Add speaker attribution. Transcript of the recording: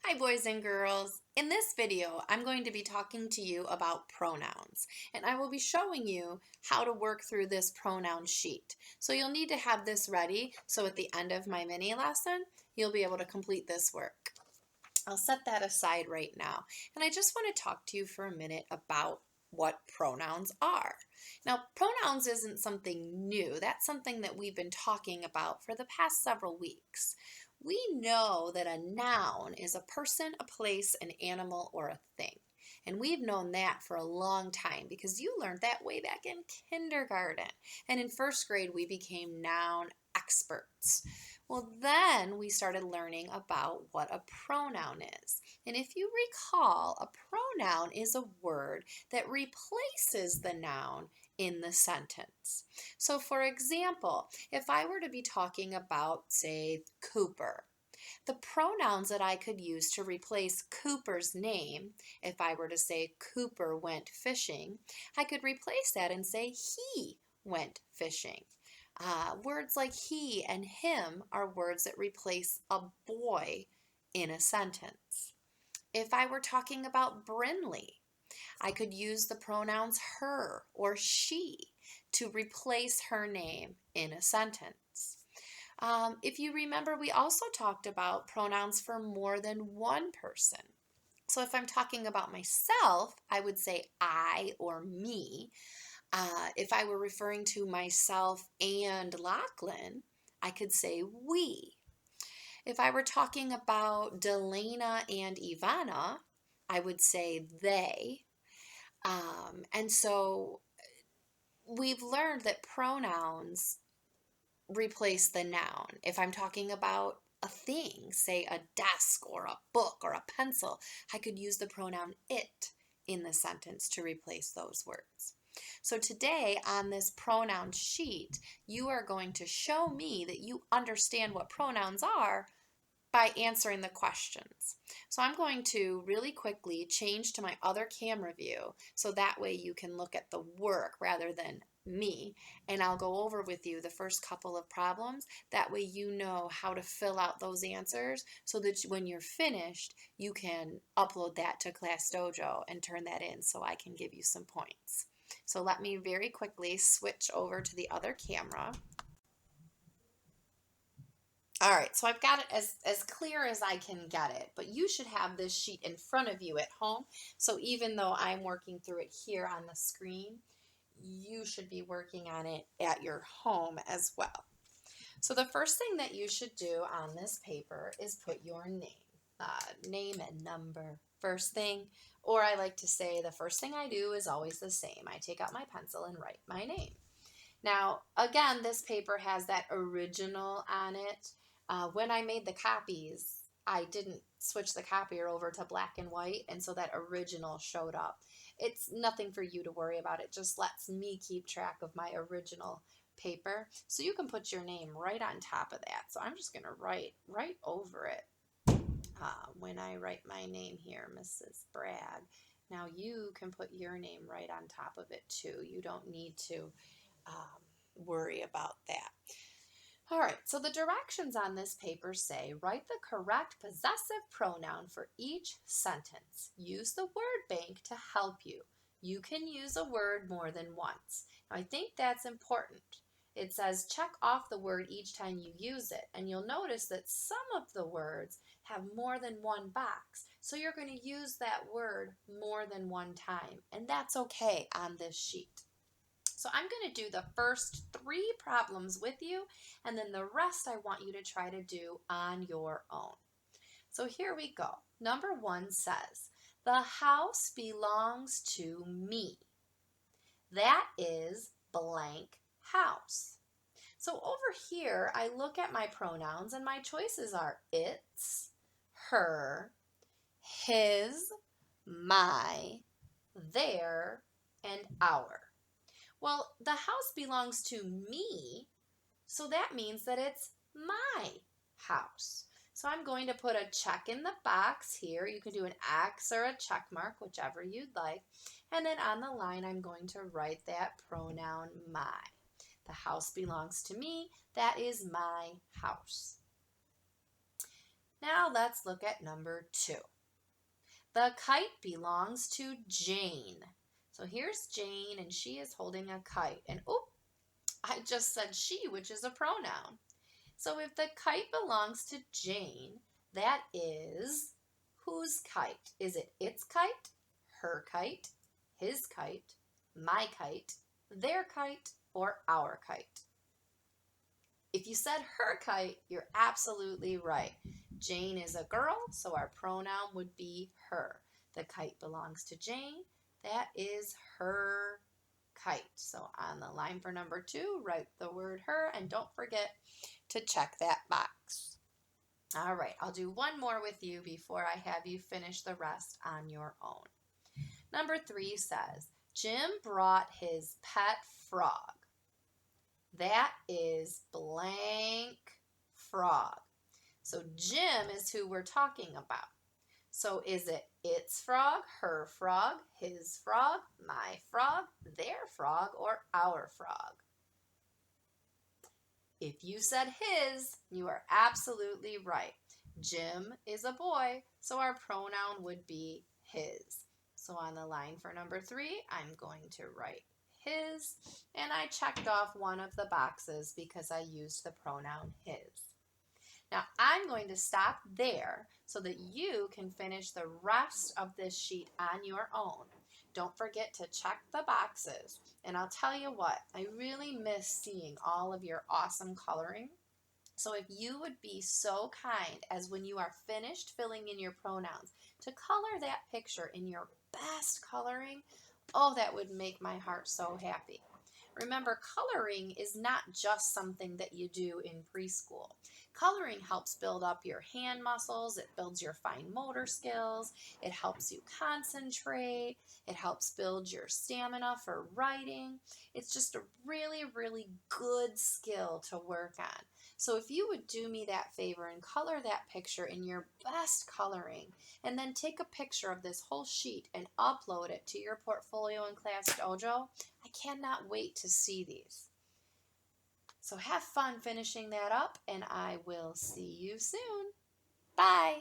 Speaker 1: Hi boys and girls. In this video, I'm going to be talking to you about pronouns, and I will be showing you how to work through this pronoun sheet. So you'll need to have this ready so at the end of my mini lesson, you'll be able to complete this work. I'll set that aside right now, and I just want to talk to you for a minute about what pronouns are. Now, pronouns isn't something new. That's something that we've been talking about for the past several weeks. We know that a noun is a person, a place, an animal, or a thing. And we've known that for a long time because you learned that way back in kindergarten. And in first grade, we became noun experts. Well, then we started learning about what a pronoun is. And if you recall, a pronoun is a word that replaces the noun in the sentence. So, for example, if I were to be talking about, say, Cooper, the pronouns that I could use to replace Cooper's name, if I were to say Cooper went fishing, I could replace that and say he went fishing. Words like he and him are words that replace a boy in a sentence. If I were talking about Brinley, I could use the pronouns her or she to replace her name in a sentence. If you remember, we also talked about pronouns for more than one person. So if I'm talking about myself, I would say I or me. If I were referring to myself and Lachlan, I could say we. If I were talking about Delana and Ivana, I would say they. And so we've learned that pronouns replace the noun. If I'm talking about a thing, say a desk or a book or a pencil, I could use the pronoun it in the sentence to replace those words. So today on this pronoun sheet, you are going to show me that you understand what pronouns are by answering the questions. So I'm going to really quickly change to my other camera view so that way you can look at the work rather than me, and I'll go over with you the first couple of problems. That way you know how to fill out those answers so that when you're finished, you can upload that to Class Dojo and turn that in so I can give you some points. So let me very quickly switch over to the other camera. All right, so I've got it as clear as I can get it, but you should have this sheet in front of you at home. So even though I'm working through it here on the screen, you should be working on it at your home as well. So the first thing that you should do on this paper is put your name and number first thing, or I like to say the first thing I do is always the same. I take out my pencil and write my name. Now, again, this paper has that original on it. When I made the copies, I didn't switch the copier over to black and white, and so that original showed up. It's nothing for you to worry about. It just lets me keep track of my original paper. So you can put your name right on top of that. So I'm just going to write right over it when I write my name here, Mrs. Bragg. Now you can put your name right on top of it too. You don't need to worry about that. All right, so the directions on this paper say, write the correct possessive pronoun for each sentence. Use the word bank to help you. You can use a word more than once. Now, I think that's important. It says check off the word each time you use it, and you'll notice that some of the words have more than one box. So you're going to use that word more than one time, and that's okay on this sheet. So I'm going to do the first 3 problems with you, and then the rest I want you to try to do on your own. So here we go. Number 1 says, the house belongs to me. That is blank house. So over here, I look at my pronouns, and my choices are its, her, his, my, their, and our. Well, the house belongs to me, so that means that it's my house. So I'm going to put a check in the box here. You can do an X or a check mark, whichever you'd like. And then on the line, I'm going to write that pronoun my. The house belongs to me. That is my house. Now let's look at number 2. The kite belongs to Jane. So here's Jane, and she is holding a kite. And oh, I just said she, which is a pronoun. So if the kite belongs to Jane, that is whose kite? Is it its kite, her kite, his kite, my kite, their kite, or our kite? If you said her kite, you're absolutely right. Jane is a girl, so our pronoun would be her. The kite belongs to Jane. That is her kite. So on the line for number 2, write the word her, and don't forget to check that box. All right, I'll do one more with you before I have you finish the rest on your own. Number 3 says, Jim brought his pet frog. That is blank frog. So Jim is who we're talking about. So is it its frog, her frog, his frog, my frog, their frog, or our frog? If you said his, you are absolutely right. Jim is a boy, so our pronoun would be his. So on the line for number 3, I'm going to write his, and I checked off one of the boxes because I used the pronoun his. Now I'm going to stop there so that you can finish the rest of this sheet on your own. Don't forget to check the boxes, and I'll tell you what, I really miss seeing all of your awesome coloring. So if you would be so kind as when you are finished filling in your pronouns to color that picture in your best coloring, oh, that would make my heart so happy. Remember, coloring is not just something that you do in preschool. Coloring helps build up your hand muscles, it builds your fine motor skills, it helps you concentrate, it helps build your stamina for writing. It's just a really, really good skill to work on. So if you would do me that favor and color that picture in your best coloring, and then take a picture of this whole sheet and upload it to your portfolio in Class Dojo, I cannot wait to see these. So have fun finishing that up, and I will see you soon. Bye.